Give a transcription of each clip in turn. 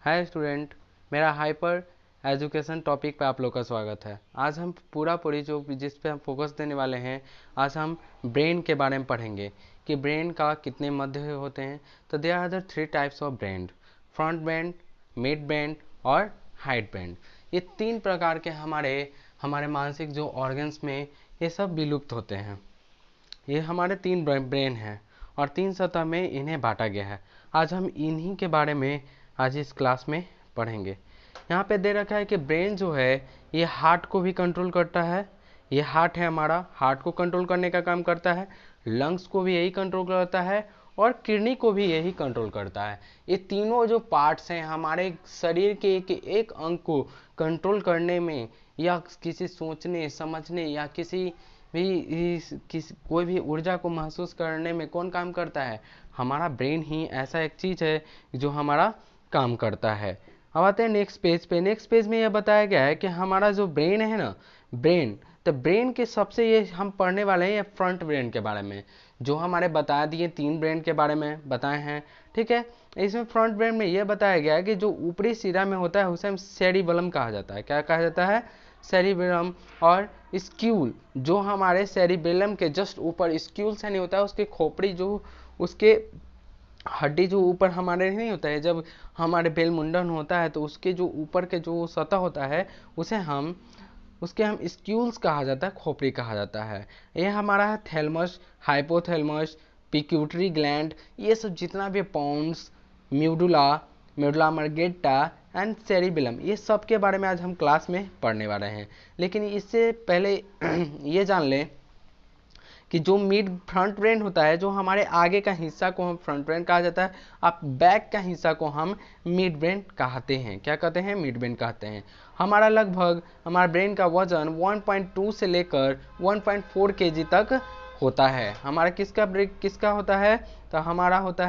Hi student, मेरा hyper education topic पे आप लोग का स्वागत है। आज हम पूरी जो जिस पे हम फोकस देने वाले हैं, आज हम ब्रेन के बारे में पढ़ेंगे कि ब्रेन का कितने मध्य होते हैं। तो there are the 3 types of brain, front brain, mid brain और हाइड ब्रेन। ये 3 प्रकार के हमारे मानसिक जो ऑर्गन्स में ये सब विलुप्त होते हैं। ये हमारे 3 ब्रेन हैं और 3 सतह में इन्हें बांटा गया है। आज हम इन्हीं के बारे में आज इस क्लास में पढ़ेंगे। यहाँ पे दे रखा है कि ब्रेन जो है ये हार्ट को भी कंट्रोल करता है। ये हार्ट है हमारा, हार्ट को कंट्रोल करने का काम करता है। लंग्स को भी यही कंट्रोल करता है और किडनी को भी यही कंट्रोल करता है। ये तीनों जो पार्ट्स हैं हमारे शरीर के एक अंग को कंट्रोल करने में या किसी सोचने समझने या कोई भी ऊर्जा को महसूस करने में कौन काम करता है? हमारा ब्रेन ही ऐसा एक चीज है जो हमारा काम करता है। अब आते हैं नेक्स्ट पेज पे। नेक्स्ट पेज में यह बताया गया है कि हमारा जो ब्रेन है ना, ब्रेन के सबसे ये हम पढ़ने वाले हैं ये फ्रंट ब्रेन के बारे में, जो हमारे बता दिए 3 ब्रेन के बारे में बताए हैं। ठीक है, इसमें फ्रंट ब्रेन में यह बताया गया है कि जो ऊपरी सिरा में होता है उसे हम सेरिबेलम कहा जाता है। क्या कहा जाता है? सेरिबेलम। और स्क्यूल जो हमारे सेरिबेलम के जस्ट ऊपर, स्क्यूल से नहीं होता है, उसके खोपड़ी जो उसके हड्डी जो ऊपर हमारे नहीं होता है, जब हमारे बेल मुंडन होता है तो उसके जो ऊपर के जो सतह होता है उसे हम स्क्यूल्स कहा जाता है, खोपड़ी कहा जाता है। ये हमारा है थैलमस, हाइपोथैलमस, पिट्यूटरी ग्लैंड, ये सब जितना भी pons, medulla, medulla oblongata and cerebellum, ये सब के बारे में आज हम क्लास में पढ़ने वाले हैं। लेकिन इससे पहले ये जान लें कि जो मिड फ्रंट ब्रेन होता है, जो हमारे आगे का हिस्सा को हम फ्रंट ब्रेन कहा जाता है, अब बैक का हिस्सा को हम मिड ब्रेन कहते हैं। क्या कहते हैं? मिड ब्रेन कहते हैं। हमारा ब्रेन का वजन 1.2 से लेकर 1.4 kg तक होता है। हमारा किसका होता है? तो हमारा होता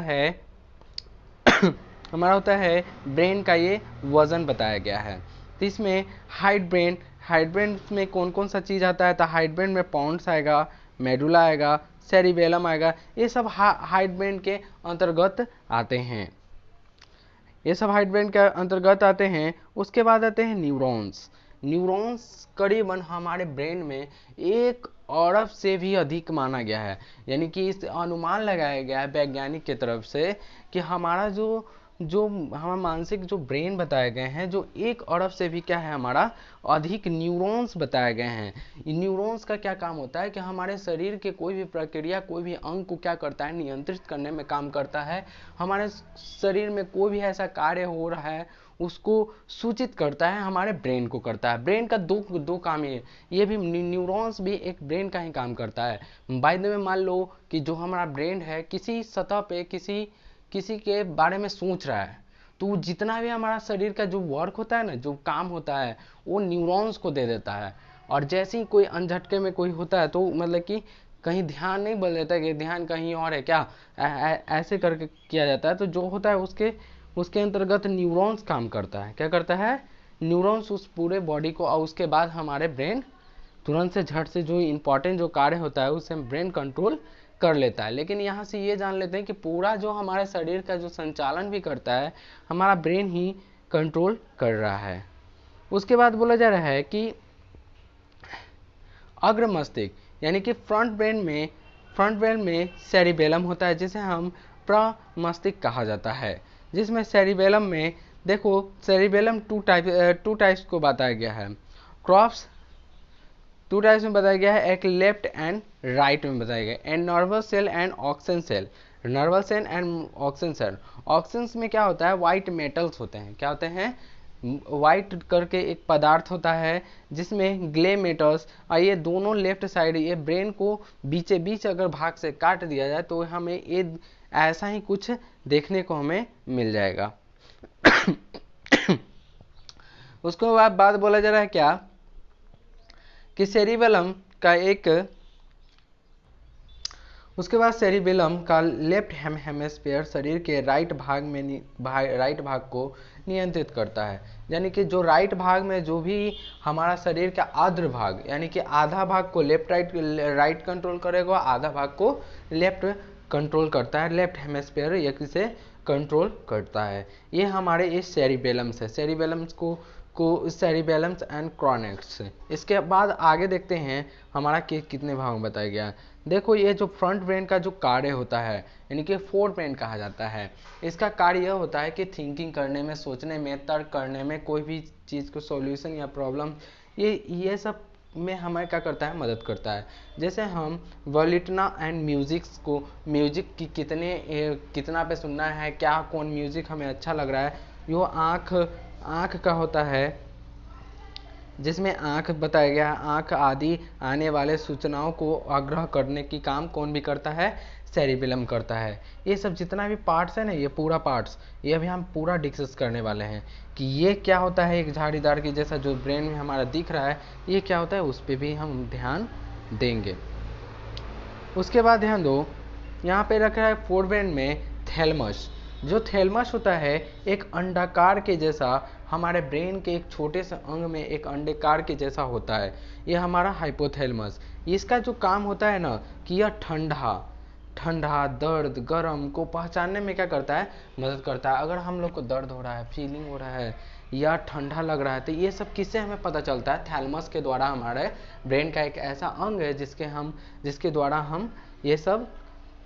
है ब्रेन का ये वजन बताया गया है। तो इसमें हाइड ब्रेन में कौन कौन सा चीज आता है? तो हाइड ब्रेन में पॉन्स आएगा, मेडुला आएगा, सेरिबेलम आएगा, ये सब हाइड ब्रेन के अंतर्गत आते हैं। उसके बाद आते हैं न्यूरॉन्स करीबन हमारे ब्रेन में 1 अरब से भी अधिक माना गया है। यानी कि इस अनुमान लगाया गया है वैज्ञानिक की तरफ से कि हमारा हमारा मानसिक जो ब्रेन बताए गए हैं, जो 1 अरब से भी क्या है हमारा अधिक न्यूरॉन्स बताए गए हैं। न्यूरॉन्स का क्या काम होता है कि हमारे शरीर के कोई भी प्रक्रिया, कोई भी अंग को क्या करता है? नियंत्रित करने में काम करता है। हमारे शरीर में कोई भी ऐसा कार्य हो रहा है उसको सूचित करता है, हमारे ब्रेन को करता है। ब्रेन का दो काम ये भी न्यूरॉन्स भी एक ब्रेन का ही काम करता है। बाय द वे, मान लो कि जो हमारा ब्रेन है किसी सतह पे किसी के बारे में सोच रहा है, तो जितना भी हमारा शरीर का जो वर्क होता है ना, जो काम होता है, वो न्यूरॉन्स को दे देता है। और जैसे ही कोई अनझटके में कोई होता है तो मतलब कि कहीं ध्यान नहीं बदल देता कि ध्यान कहीं और है क्या, ऐसे करके किया जाता है। तो जो होता है उसके अंतर्गत न्यूरॉन्स काम करता है। क्या करता है? न्यूरॉन्स उस पूरे बॉडी को, और उसके बाद हमारे ब्रेन तुरंत से झट से जो इंपॉर्टेंट जो कार्य होता है उसे ब्रेन कंट्रोल कर लेता है। लेकिन यहाँ से ये जान लेते हैं कि पूरा जो हमारे शरीर का जो संचालन भी करता है हमारा ब्रेन ही कंट्रोल कर रहा है। उसके बाद बोला जा रहा है कि अग्र मस्तिष्क यानी कि फ्रंट ब्रेन में सेरिबेलम होता है, जिसे हम प्रमस्तिष्क कहा जाता है। जिसमें सेरिबेलम में देखो, सेरिबेलम टू टाइप्स को बताया गया है। क्रॉप्स 2 टाइप्स में बताया गया है, एक लेफ्ट एंड राइट में बताया गया है। Nervous cell and oxygen cell. Oxygen में क्या होता है? व्हाइट मेटल्स होते हैं। क्या होते हैं? व्हाइट करके एक पदार्थ होता है जिसमें ग्ले मेटल्स, और ये दोनों लेफ्ट साइड, ये ब्रेन को बीचे बीच अगर भाग से काट दिया जाए तो हमें ये ऐसा ही कुछ देखने को हमें मिल जाएगा। उसके बाद बोला जा रहा है क्या कि उसके बाद सेरिबेलम का लेफ्ट हेमिस्फीयर शरीर के राइट भाग को नियंत्रित करता है। यानी कि जो राइट भाग में जो भी हमारा शरीर का आधा भाग, यानी कि आधा भाग को राइट कंट्रोल करेगा, आधा भाग को लेफ्ट कंट्रोल करता है। लेफ्ट हेमिस्फीयर ये किसे कंट्रोल करता है। ये हमारे ये सेरिबेलम्स है, सेरिबेलम्स को सेरिबेलम्स एंड क्रोनेक्स। इसके बाद आगे देखते हैं हमारा कितने भाग में बताया गया। देखो ये जो फ्रंट ब्रेन का जो कार्य होता है, यानी कि फोर ब्रेन कहा जाता है, इसका कार्य यह होता है कि थिंकिंग करने में, सोचने में, तर्क करने में, कोई भी चीज़ को सॉल्यूशन या प्रॉब्लम, ये सब में हमें क्या करता है, मदद करता है। जैसे हम वॉलिटना एंड म्यूजिक्स को, म्यूजिक की कितना पे सुनना है, क्या कौन म्यूजिक हमें अच्छा लग रहा है, यो आँख का होता है, जिसमें आँख बताया गया, आँख आदि आने वाले सूचनाओं को आग्रह करने की काम कौन भी करता है, सेरिबेलम करता है। ये सब जितना भी पार्ट्स है ना, ये पूरा पार्ट्स, ये अभी हम पूरा डिस्कस करने वाले हैं कि ये क्या होता है। एक झाड़ीदार की जैसा जो ब्रेन में हमारा दिख रहा है, ये क्या होता है, उस पर भी हम ध्यान देंगे। उसके बाद ध्यान दो, यहाँ पे रखा है फोर ब्रेन में थैलमस। जो थैलमस होता है एक अंडाकार के जैसा, हमारे ब्रेन के एक छोटे से अंग में एक अंडाकार के जैसा होता है, ये हमारा हाइपोथैलेमस। इसका जो काम होता है ना, कि यह ठंडा, दर्द, गरम को पहचानने में क्या करता है, मदद करता है। अगर हम लोग को दर्द हो रहा है, फीलिंग हो रहा है या ठंडा लग रहा है, तो ये सब किससे हमें पता चलता है, थैलमस के द्वारा। हमारे ब्रेन का एक ऐसा अंग है जिसके द्वारा हम ये सब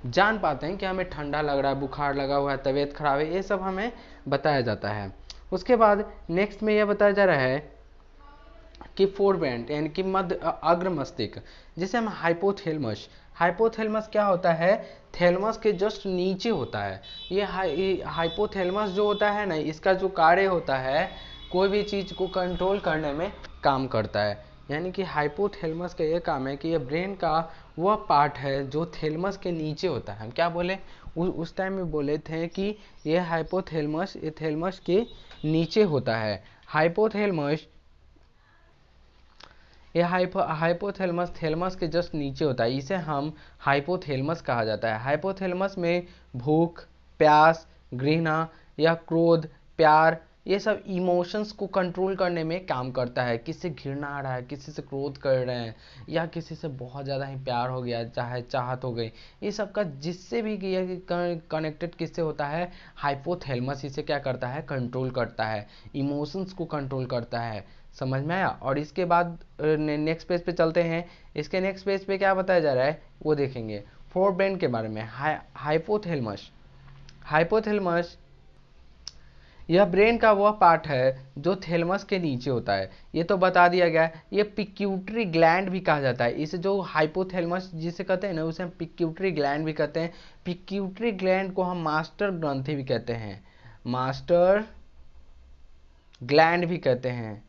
जान पाते हैं कि हमें ठंडा लग रहा है, बुखार लगा हुआ है, तबीयत खराब है, ये सब हमें बताया जाता है। उसके बाद नेक्स्ट में यह बताया जा रहा है कि फोरब्रेन यानी कि मध्य अग्र मस्तिष्क, जिसे हम हाइपोथैलेमस क्या होता है, थैलेमस के जस्ट नीचे होता है। ये हाइपोथैलेमस जो होता है ना, इसका जो कार्य होता है, कोई भी चीज को कंट्रोल करने में काम करता है। यानी कि हाइपोथैलेमस का ये काम है कि ये ब्रेन का वह पार्ट है जो थैलेमस के नीचे होता है। हम क्या बोले उस टाइम में, बोले थे कि ये हाइपोथैलेमस ये थैलेमस के नीचे होता है। हाइपोथैलेमस ये हाइपोथैलेमस थैलेमस के जस्ट नीचे होता है, इसे हम हाइपोथैलेमस कहा जाता है। हाइपोथैलेमस में भूख, प्यास, घृणा या क्रोध, प्यार, ये सब इमोशंस को कंट्रोल करने में काम करता है। किसी से घृणा आ रहा है, किसी से क्रोध कर रहे हैं, या किसी से बहुत ज़्यादा ही प्यार हो गया, चाहे चाहत हो गई, ये सब का जिससे भी कनेक्टेड किससे होता है, हाइपोथैलेमस इसे क्या करता है, कंट्रोल करता है, इमोशंस को कंट्रोल करता है। समझ में आया। और इसके बाद नेक्स्ट पेज पे चलते हैं। इसके नेक्स्ट पेज पे क्या बताया जा रहा है वो देखेंगे, फोर ब्रेन के बारे में। हाइपोथैलेमस यह ब्रेन का वह पार्ट है जो थैलेमस के नीचे होता है, ये तो बता दिया गया है। ये पिट्यूटरी ग्लैंड भी कहा जाता है, इसे जो हाइपोथैलेमस जिसे कहते हैं ना, उसे हम पिट्यूटरी ग्लैंड भी कहते हैं। पिट्यूटरी ग्लैंड को हम मास्टर ग्रंथि भी कहते हैं, मास्टर ग्लैंड भी कहते हैं।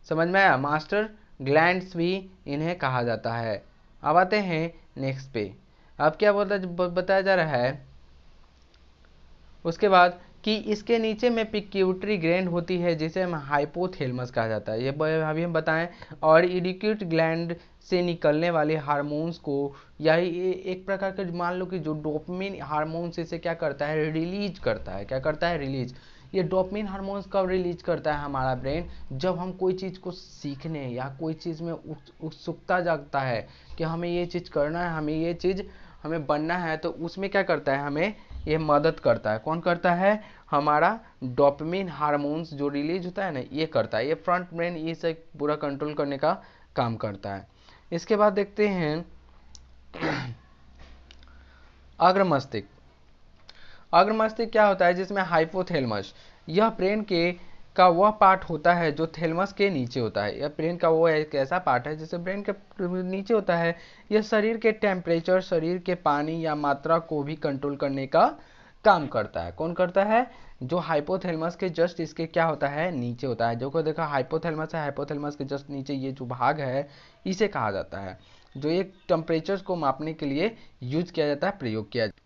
समझ में आया, मास्टर ग्लैंड्स भी इन्हें कहा जाता है। अब आते हैं नेक्स्ट पे। अब क्या बताया जा रहा है उसके बाद, कि इसके नीचे में पिट्यूटरी ग्लैंड होती है जिसे हम हाइपोथैलेमस कहा जाता है, ये अभी हम बताएं। और इडिक्यूट ग्लैंड से निकलने वाले हार्मोन्स को, या ये एक प्रकार के मान लो कि जो डोपामिन हार्मोन्स, इसे क्या करता है, रिलीज करता है। क्या करता है, रिलीज। ये डोपामिन हार्मोन्स कब रिलीज करता है हमारा ब्रेन, जब हम कोई चीज़ को सीखने या कोई चीज़ में उत्सुकता जागता है कि हमें ये चीज़ करना है, हमें ये चीज़ हमें बनना है, तो उसमें क्या करता है, हमें ये मदद करता है। कौन करता है, हमारा डोपामिन हार्मोन्स जो रिलीज होता है ना, ये करता है। ये फ्रंट ब्रेन इसे पूरा कंट्रोल करने का काम करता है। इसके बाद देखते हैं अग्र मस्तिष्क। अग्र मस्तिष्क क्या होता है, जिसमें हाइपोथैलेमस, यह ब्रेन के का वह पार्ट होता है जो थैलेमस के नीचे होता है। यह ब्रेन का वो एक ऐसा पार्ट है जिसे ब्रेन के नीचे होता है। यह शरीर के टेम्परेचर, शरीर के पानी या मात्रा को भी कंट्रोल करने का काम करता है। कौन करता है, जो हाइपोथैलेमस के जस्ट इसके क्या होता है, नीचे होता है। जो को देखा हाइपोथैलेमस है, हाइपोथैलेमस के जस्ट नीचे ये जो भाग है, इसे कहा जाता है, जो एक टेम्परेचर को मापने के लिए यूज किया जाता है, प्रयोग किया जाता है।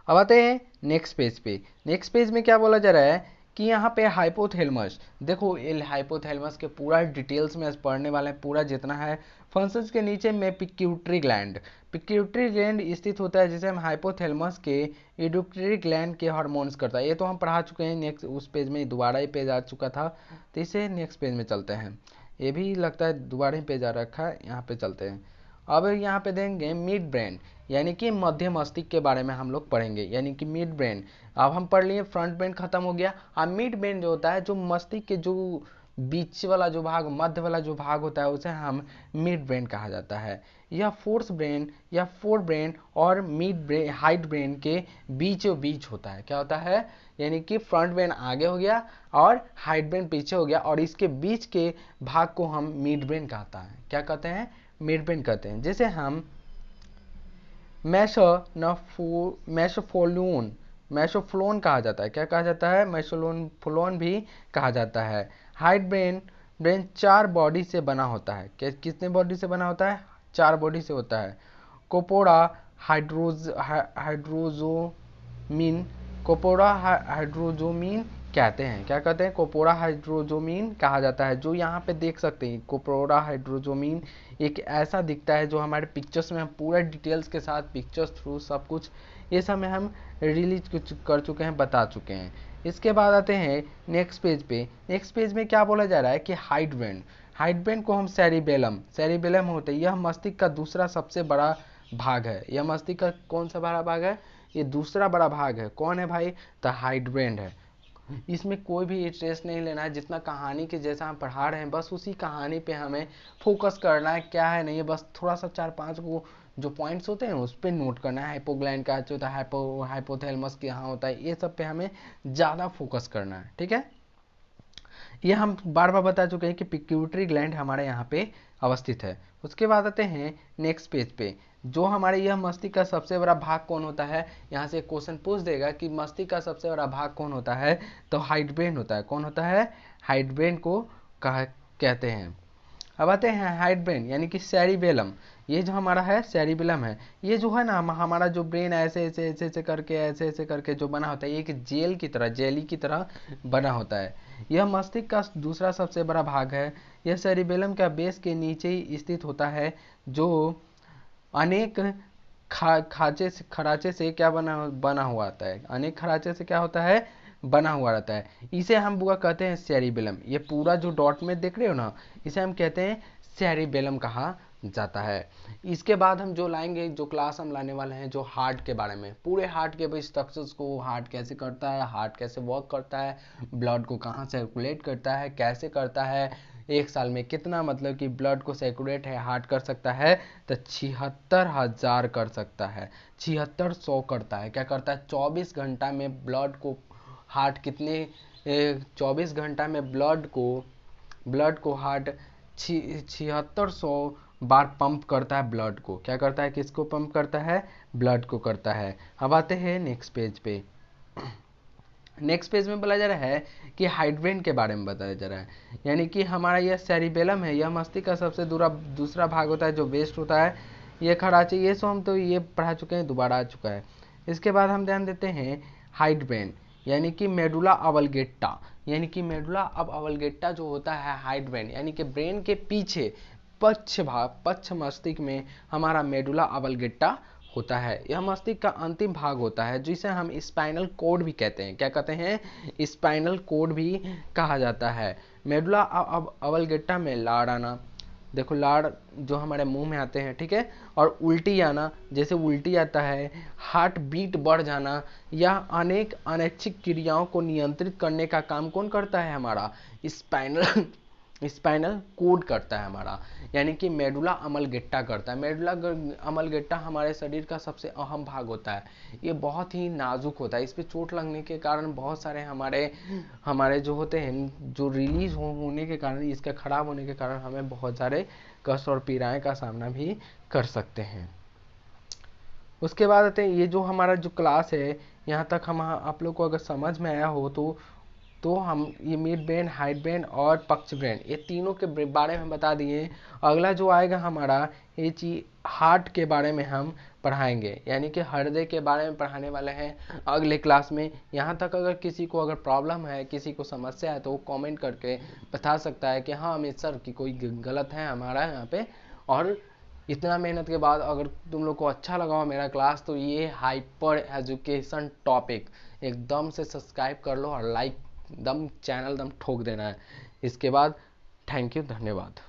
अब आते हैं नेक्स्ट पेज पे। नेक्स्ट पेज में क्या बोला जा रहा है कि यहाँ पे हाइपोथैलेमस, देखो ये हाइपोथैलेमस के पूरा डिटेल्स में पढ़ने वाले हैं, पूरा जितना है। फंक्शंस के नीचे में पिट्यूटरी ग्लैंड स्थित होता है, जिसे हम हाइपोथैलेमस के इडक्टरी ग्लैंड के हार्मोन्स करता है। ये तो हम पढ़ा चुके हैं, नेक्स्ट उस पेज में दोबारा ही पेज आ चुका था, तो इसे नेक्स्ट पेज में चलते हैं। ये भी लगता है दोबारा ही पेज आ रखा है, यहाँ पे चलते हैं। अब यहाँ पे देंगे मिड ब्रेन, यानी कि मध्य मस्तिष्क के बारे में हम लोग पढ़ेंगे, यानी कि मिड ब्रेन। अब हम पढ़ लिए फ्रंट ब्रेन खत्म हो गया। अब मिड ब्रेन जो होता है, जो मस्तिष्क के जो बीच वाला जो भाग, मध्य वाला जो भाग होता है, उसे हम मिड ब्रेन कहा जाता है। यह फोर्थ ब्रेन या फोर ब्रेन और मिड ब्रेन हाइड ब्रेन के बीचों बीच होता है। क्या होता है, यानी कि फ्रंट ब्रेन आगे हो गया और हाइड ब्रेन पीछे हो गया, और इसके बीच के भाग को हम मिड ब्रेन कहता है। क्या कहते हैं, मिड ब्रेन कहते हैं। जैसे हम मैसोफोलोन मैसोफ्लोन कहा जाता है। क्या कहा जाता है, मैसोफ्लोन भी कहा जाता है। हाइड ब्रेन 4 बॉडी से बना होता है। कितने बॉडी से बना होता है, 4 बॉडी से होता है। कोपोरा हाइड्रोजोमिन कोपोरा हाइड्रोजोमिन कहते हैं। क्या कहते हैं, कोपोरा हाइड्रोजोमिन कहा जाता है। जो यहाँ पे देख सकते हैं, कोपोरा हाइड्रोजोमिन एक ऐसा दिखता है, जो हमारे पिक्चर्स में हम पूरा डिटेल्स के साथ पिक्चर्स थ्रू सब कुछ ये सब में हम रिलीज कर चुके हैं, बता चुके हैं। इसके बाद आते हैं नेक्स्ट पेज पे। नेक्स्ट पेज में क्या बोला जा रहा है कि हाइड ब्रेन को हम सेरिबेलम होते हैं। यह मस्तिष्क का दूसरा सबसे बड़ा भाग है। यह मस्तिष्क का कौन सा बड़ा भाग है, ये दूसरा बड़ा भाग है। कौन है भाई, तो हाइड ब्रेन है। इसमें कोई भी इंटरेस्ट नहीं लेना है, जितना कहानी के जैसा हम पढ़ा रहे हैं बस उसी कहानी पे हमें फोकस करना है। क्या है नहीं, बस थोड़ा सा 4-5 को जो पॉइंट्स होते हैं उस पर नोट करना है। हाइपोग्लैंड का होता है, हाइपोथैलेमस यहाँ होता है, ये सब पे हमें ज़्यादा फोकस करना है। ठीक है, ये हम बार बार बता चुके हैं कि पिट्यूटरी ग्लैंड हमारे यहाँ पे अवस्थित है। उसके बाद आते हैं नेक्स्ट पेज पे। जो हमारे यह मस्तिष्क का सबसे बड़ा भाग कौन होता है, यहाँ से क्वेश्चन पूछ देगा कि मस्तिष्क का सबसे बड़ा भाग कौन होता है, तो हाइड ब्रेन होता है। कौन होता है, हाइड ब्रेन को कहते हैं। अब आते हैं हाइड ब्रेन यानी कि सेरिबेलम। ये जो हमारा है सेरिबेलम है, ये जो है ना हमारा जो ब्रेन ऐसे ऐसे ऐसे ऐसे करके जो बना होता है, ये एक जेली की तरह बना होता है। यह मस्तिष्क का दूसरा सबसे बड़ा भाग है। यह सेरिबेलम का बेस के नीचे ही स्थित होता है, जो अनेक खराचे से क्या बना हुआ आता है। अनेक खराचे से क्या होता है, बना हुआ रहता है। इसे हम बुआ कहते हैं सेरिबेलम। ये पूरा जो डॉट में देख रहे हो ना, इसे हम कहते हैं सेरिबेलम कहा जाता है। इसके बाद हम जो लाएंगे, जो क्लास हम लाने वाले हैं, जो हार्ट के बारे में, पूरे हार्ट के स्ट्रक्चर्स को, हार्ट कैसे करता है, हार्ट कैसे वर्क करता है, ब्लड को कहाँ सर्कुलेट करता है, कैसे करता है, एक साल में कितना मतलब कि ब्लड को सर्कुलेट है हार्ट कर सकता है, तो 76,000 कर सकता है, 7600 करता है। क्या करता है, 24 घंटा में ब्लड को हार्ट कितने 24 घंटा में ब्लड को हार्ट 7600 बार पंप करता है ब्लड को। क्या करता है, किसको पंप करता है, ब्लड को करता है। अब आते हैं नेक्स्ट पेज पे। नेक्स्ट पेज में बोला जा रहा है कि हाइड ब्रेन के बारे में बताया जा रहा है, यानी कि हमारा यह सेरिबेलम है, यह मस्तिष्क का सबसे दूसरा भाग होता है, जो वेस्ट होता है। ये खराचे, ये सो हम तो ये पढ़ा चुके हैं, दोबारा आ चुका है। इसके बाद हम ध्यान देते हैं हाइड ब्रेन यानी कि मेडुला ऑब्लंगेटा, यानी कि मेडुला ऑब्लंगेटा जो होता है हाइड ब्रेन, यानी कि ब्रेन के पीछे पक्ष मस्तिष्क में हमारा मेडुला ऑब्लंगेटा होता है। यह मस्तिष्क का अंतिम भाग होता है, जिसे हम स्पाइनल कोड भी कहते हैं। क्या कहते हैं, स्पाइनल कोड भी कहा जाता है। मेडुला ऑब्लंगेटा में लाड़ आना, देखो लाड़ जो हमारे मुंह में आते हैं, ठीक है, और उल्टी आना, जैसे उल्टी आता है, हार्ट बीट बढ़ जाना, या अनेक अनैच्छिक क्रियाओं को नियंत्रित करने का काम कौन करता है, हमारा स्पाइनल कोड करता है हमारा, यानी कि मेडुला ऑब्लंगेटा करता है। मेडुला ऑब्लंगेटा हमारे शरीर का सबसे अहम भाग होता है। ये बहुत ही नाजुक होता है, इस पे चोट लगने के कारण बहुत सारे हमारे जो होते हैं, जो रिलीज होने के कारण, इसका खराब होने के कारण हमें बहुत सारे कष्ट और पीड़ाएं का सामना भी कर सकते हैं। उसके बाद आते हैं, ये जो हमारा जो क्लास है, यहाँ तक हम आप लोग को अगर समझ में आया हो तो हम ये मिड ब्रेन, हाइड ब्रेन और पक्ष ब्रेन, ये तीनों के बारे में बता दिए। अगला जो आएगा हमारा, ये चीज हार्ट के बारे में हम पढ़ाएंगे, यानी कि हृदय के बारे में पढ़ाने वाले हैं अगले क्लास में। यहाँ तक अगर किसी को अगर प्रॉब्लम है, किसी को समस्या है, तो वो कमेंट करके बता सकता है कि हाँ अमित सर की कोई गलत है हमारा यहाँ पे। और इतना मेहनत के बाद अगर तुम लोग को अच्छा लगा हो मेरा क्लास, तो ये हाइपर एजुकेशन टॉपिक एकदम से सब्सक्राइब कर लो और लाइक दम चैनल दम ठोक देना है। इसके बाद थैंक यू, धन्यवाद।